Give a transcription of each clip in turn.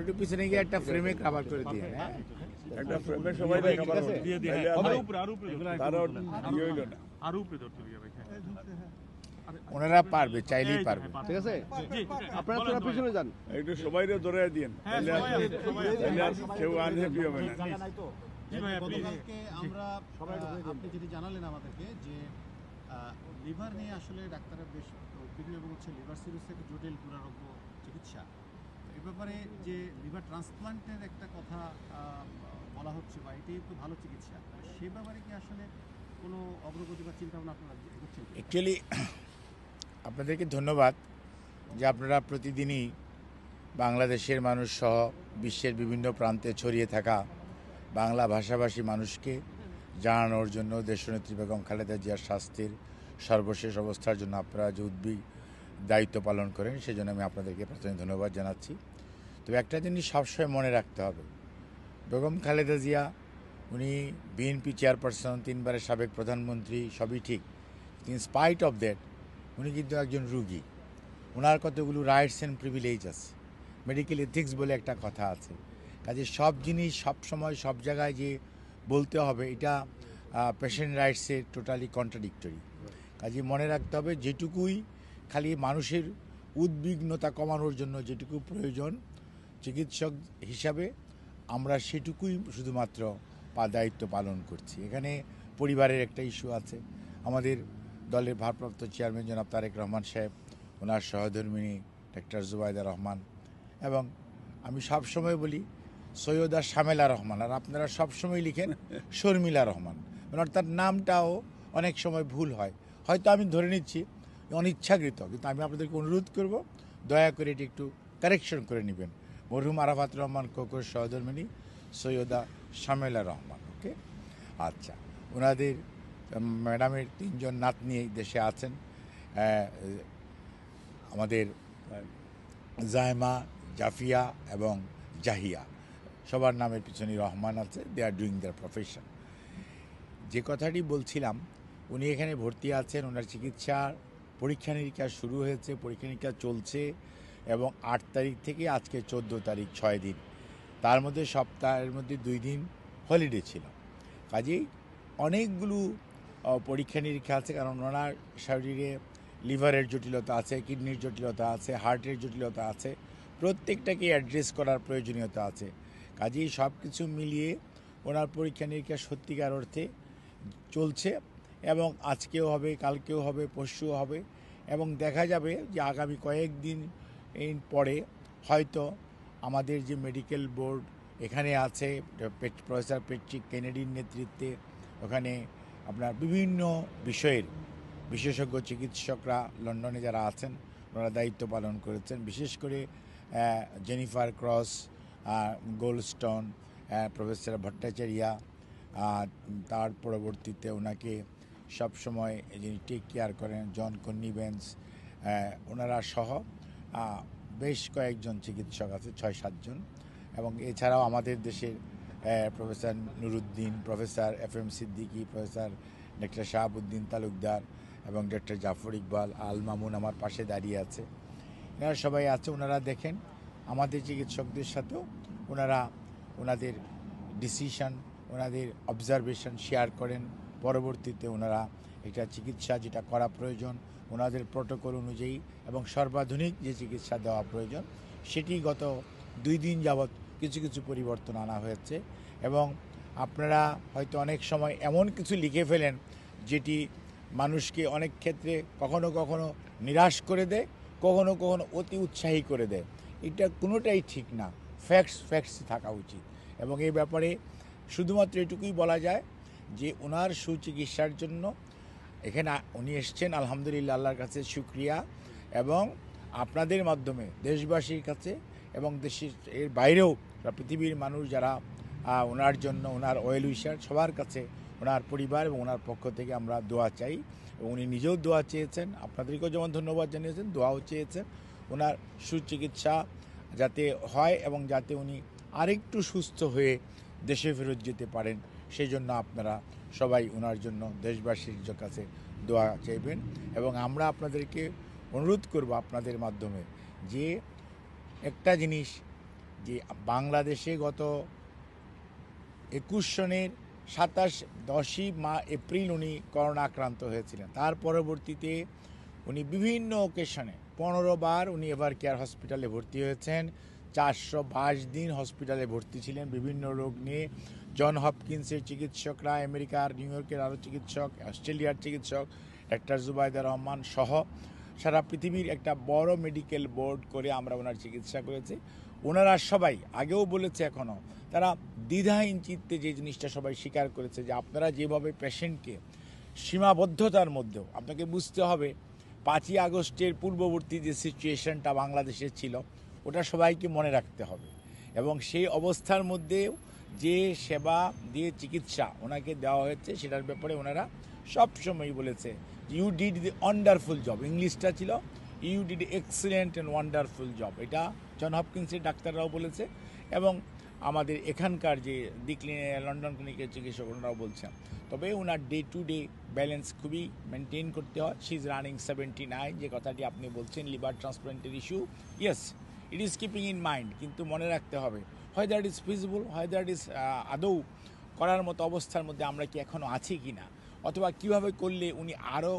একটু পিছনে গিয়ে একটা ফ্রেমে কভার করে দিয়ে, হ্যাঁ একটা ফ্রেমে সবাই কভার করে দিয়ে দিয়ে তারা ইয়ে হইল না। ওনারা পারবে, চাইলেই পারবে। ঠিক আছে, আপনারা তোরা পিছনে যান, একটু সবাই ধরে দিন, কেউ আনহ্যাপি হবে না। গতকালকে আমরা আপনি যেটি জানালেন আমাদেরকে যে লিভার নিয়ে আসলে ডাক্তাররা বেশ উদ্বিগ্ন এবং হচ্ছে লিভার সিরোসিস একটা জটিল দুরারোগ্য চিকিৎসা। এ ব্যাপারে যে লিভার ট্রান্সপ্লান্টের একটা কথা বলা হচ্ছে বা এটাই তো ভালো চিকিৎসা, সেই ব্যাপারে কি আসলে কোনো অগ্রগতি বা চিন্তাভাবনা আপনারা এগোচ্ছেন? অ্যাকচুয়ালি আপনাদেরকে ধন্যবাদ যে আপনারা প্রতিদিনই বাংলাদেশের মানুষ সহ বিশ্বের বিভিন্ন প্রান্তে ছড়িয়ে থাকা বাংলা ভাষাভাষী মানুষকে জানানোর জন্য দেশনেত্রী বেগম খালেদা জিয়ার স্বাস্থ্যের সর্বশেষ অবস্থার জন্য আপনারা যে উদ্বিগ দায়িত্ব পালন করেন সেজন্য আমি আপনাদেরকে প্রথমে ধন্যবাদ জানাচ্ছি। তবে একটা জিনিস সবসময় মনে রাখতে হবে, বেগম খালেদা জিয়া উনি বিএনপি চেয়ারপারসন, 3 বারের সাবেক প্রধানমন্ত্রী, সবই ঠিক, ইন স্পাইট অফ দ্যাট উনি কিন্তু একজন রুগী। ওনার কতগুলো রাইটস অ্যান্ড প্রিভিলেজ আছে, মেডিকেল এথিক্স বলে একটা কথা আছে। কাজে সব জিনিস সব সময় সব জায়গায় যে বলতে হবে এটা পেশেন্ট রাইটসে টোটালি কন্ট্রাডিক্টরি। কাজে মনে রাখতে হবে যেটুকুই খালি মানুষের উদ্বিগ্নতা কমানোর জন্য যেটুকু প্রয়োজন চিকিৎসক হিসাবে আমরা সেটুকুই শুধুমাত্র দায়িত্ব পালন করছি। এখানে পরিবারের একটা ইস্যু আছে। আমাদের দলের ভারপ্রাপ্ত চেয়ারম্যান জনাব তারেক রহমান সাহেব, ওনার সহধর্মিণী ডাক্তার জুবাইদা রহমান, এবং আমি সবসময় বলি সৈয়দা শামেলা রহমান, আর আপনারা সবসময় লিখেন শর্মিলা রহমান, অর্থাৎ নামটাও অনেক সময় ভুল হয়, হয়তো আমি ধরে নিচ্ছি অনিচ্ছাকৃত, কিন্তু আমি আপনাদেরকে অনুরোধ করব দয়া করে এটি একটু কারেকশন করে নেবেন। মরহুম আরাফাত রহমান কোকর সহধর্মিণী সৈয়দা শামেলা রহমান। ওকে, আচ্ছা, ওনাদের ম্যাডামের 3 জন নাতনি দেশে আছেন, আমাদের জায়মা, জাফিয়া এবং জাহিয়া, সবার নামের পিছনে রহমান আছে। দে আর ডুইং দেয়ার প্রফেশন। যে কথাটি বলছিলাম, উনি এখানে ভর্তি আছেন, ওনার চিকিৎসার পরীক্ষা নিরীক্ষা শুরু হয়েছে, পরীক্ষা নিরীক্ষা চলছে, এবং 8 তারিখ থেকে আজকে 14 তারিখ 6 দিন, তার মধ্যে সপ্তাহের মধ্যে 2 দিন হলিডে ছিল। কাজেই অনেকগুলো পরীক্ষা নিরীক্ষা আছে, কারণ ওনার শরীরে লিভারের জটিলতা আছে, কিডনির জটিলতা আছে, হার্টের জটিলতা আছে, প্রত্যেকটাকে অ্যাড্রেস করার প্রয়োজনীয়তা আছে। কাজেই সব কিছু মিলিয়ে ওনার পরীক্ষা নিরীক্ষা সত্যিকার অর্থে চলছে, এবং আজকেও হবে, কালকেও হবে, পরশুও হবে, এবং দেখা যাবে যে আগামী কয়েকদিন পরে হয়তো আমাদের যে মেডিকেল বোর্ড এখানে আছে প্রফেসর পেট্রিক কেনেডির নেতৃত্বে, ওখানে আপনার বিভিন্ন বিষয়ের বিশেষজ্ঞ চিকিৎসকরা লন্ডনে যারা আছেন ওনারা দায়িত্ব পালন করেছেন, বিশেষ করে Jennifer cross, Goldstone, professor Bhattacharya, তার পরবর্তীতে ওনাকে সবসময় যিনি টেক কেয়ার করেন জন কন্নিভেন্স, ওনারা সহ বেশ কয়েকজন চিকিৎসক আছে, 6-7 জন, এবং এছাড়াও আমাদের দেশের professor Nuruddin, professor FM Siddiqui, professor doctor Shahabuddin Talukdar এবং ডক্টর জাফর ইকবাল, আল মামুন আমার পাশে দাঁড়িয়ে আছে। এনারা সবাই আছে। ওনারা দেখেন আমাদের চিকিৎসকদের সাথেও ওনারা ওনাদের ডিসিশন, ওনাদের অবজারভেশন শেয়ার করেন। পরবর্তীতে ওনারা একটা চিকিৎসা যেটা করা প্রয়োজন ওনাদের প্রোটোকল অনুযায়ী এবং সর্বাধুনিক যে চিকিৎসা দেওয়া প্রয়োজন সেটি গত 2 দিন যাবৎ কিছু কিছু পরিবর্তন আনা হয়েছে। এবং আপনারা হয়তো অনেক সময় এমন কিছু লিখে ফেলেন যেটি মানুষকে অনেক ক্ষেত্রে কখনো কখনো নিরাশ করে দেয়, কখনো কখনো অতি উৎসাহী করে দেয়। এটা কোনোটাই ঠিক না। ফ্যাক্টস থাকা উচিত। এবং এই ব্যাপারে শুধুমাত্র এটুকুই বলা যায় যে ওনার সুচিকিৎসার জন্য এখানে উনি এসছেন, আলহামদুলিল্লাহ, আল্লাহর কাছে শুকরিয়া, এবং আপনাদের মাধ্যমে দেশবাসীর কাছে এবং দেশের এর বাইরেও পৃথিবীর মানুষ যারা ওনার জন্য, ওনার ওয়েল উইশার, সবার কাছে ওনার পরিবার এবং ওনার পক্ষ থেকে আমরা দোয়া চাই। এবং উনি নিজেও দোয়া চেয়েছেন, আপনাদেরকেও যেমন ধন্যবাদ জানিয়েছেন, দোয়াও চেয়েছেন ওনার সুচিকিৎসা যাতে হয় এবং যাতে উনি আরেকটু সুস্থ হয়ে দেশে ফেরত যেতে পারেন, সেই জন্য আপনারা সবাই ওনার জন্য দেশবাসীর কাছে দোয়া চাইবেন। এবং আমরা আপনাদেরকে অনুরোধ করব আপনাদের মাধ্যমে যে একটা জিনিস, যে বাংলাদেশে গত 21 সনের 10ই এপ্রিল উনি করোনা আক্রান্ত হয়েছিলেন। তার পরবর্তীতে উনি বিভিন্ন ওকেশনে 15 বার উনি এভার কেয়ার হসপিটালে ভর্তি হয়েছেন। 422 দিন হসপিটালে ভর্তি ছিলেন বিভিন্ন রোগ নিয়ে। জন হপকিন্সের চিকিৎসকরা, আমেরিকার নিউ ইয়র্কের আরও চিকিৎসক, অস্ট্রেলিয়ার চিকিৎসক ডাক্তার জুবাইদা রহমান সহ সারা পৃথিবীর একটা বড় মেডিকেল বোর্ড করে আমরা ওনার চিকিৎসা করেছি। ওনারা সবাই আগেও বলেছে, এখনও তারা দ্বিধাহীন চিত্তে যে জিনিসটা সবাই স্বীকার করেছে যে আপনারা যেভাবে পেশেন্টকে সীমাবদ্ধতার মধ্যেও আপনাকে বুঝতে হবে 5ই আগস্টের পূর্ববর্তী যে সিচুয়েশনটা বাংলাদেশে ছিল ওটা সবাইকে মনে রাখতে হবে, এবং সেই অবস্থার মধ্যেও যে সেবা দিয়ে চিকিৎসা ওনাকে দেওয়া হয়েছে সেটার ব্যাপারে ওনারা সবসময় বলেছে you did the wonderful job. ইংলিশটা ছিল you did excellent and wonderful job. এটা জন হপকিন্সের ডাক্তাররাও বলেছে এবং আমাদের এখানকার যে লন্ডন ক্লিনিকের চিকিৎসক ওনারাও বলছেন। তবে ওনার ডে টু ডে ব্যালেন্স খুবই মেনটেন করতে হয়। শি ইজ রানিং 79, যে কথাটি আপনি বলছেন লিভার ট্রান্সপ্লান্টের issue, yes it is keeping in mind, কিন্তু মনে রাখতে হবে হয়তো ইট ইজ ফিজিবল, হয়তো ইট ইজ আদৌ করার মতো অবস্থার মধ্যে আমরা কি এখনও আছি কি না, অথবা কীভাবে করলে উনি আরও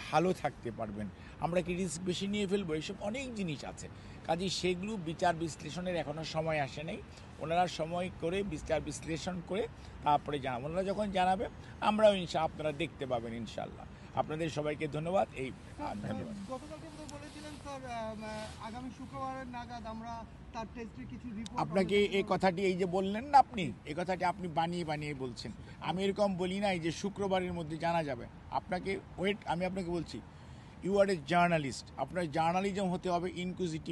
ভালো থাকতে পারবেন, আমরা কি রিস্ক বেশি নিয়ে ফেলবো, এইসব অনেক জিনিস আছে। কাজেই সেগুলো বিচার বিশ্লেষণের এখনও সময় আসে নেই। ওনারা সময় করে বিচার বিশ্লেষণ করে তারপরে জানাবেন। ওনারা যখন জানাবে আমরাও আপনারা দেখতে পাবেন ইনশাল্লাহ। আপনাদের সবাইকে ধন্যবাদ। ধন্যবাদ। গতকালকে বলেছিলেন স্যার আগামী শুক্রবারের নাগাদ আমরা তার টেস্টের কিছু রিপোর্ট। আপনাকে এই কথাটি এই যে বললেন না আপনি, এই কথাটি আপনি বানিয়ে বানিয়ে বলছেন। আমি এরকম বলি নাই যে শুক্রবারের মধ্যে জানা যাবে। আপনাকে ওয়েট, আমি আপনাকে বলছি ইউ আর এ জার্নালিস্ট, আপনার জার্নালিজম হতে হবে ইনকুইজিটিভ।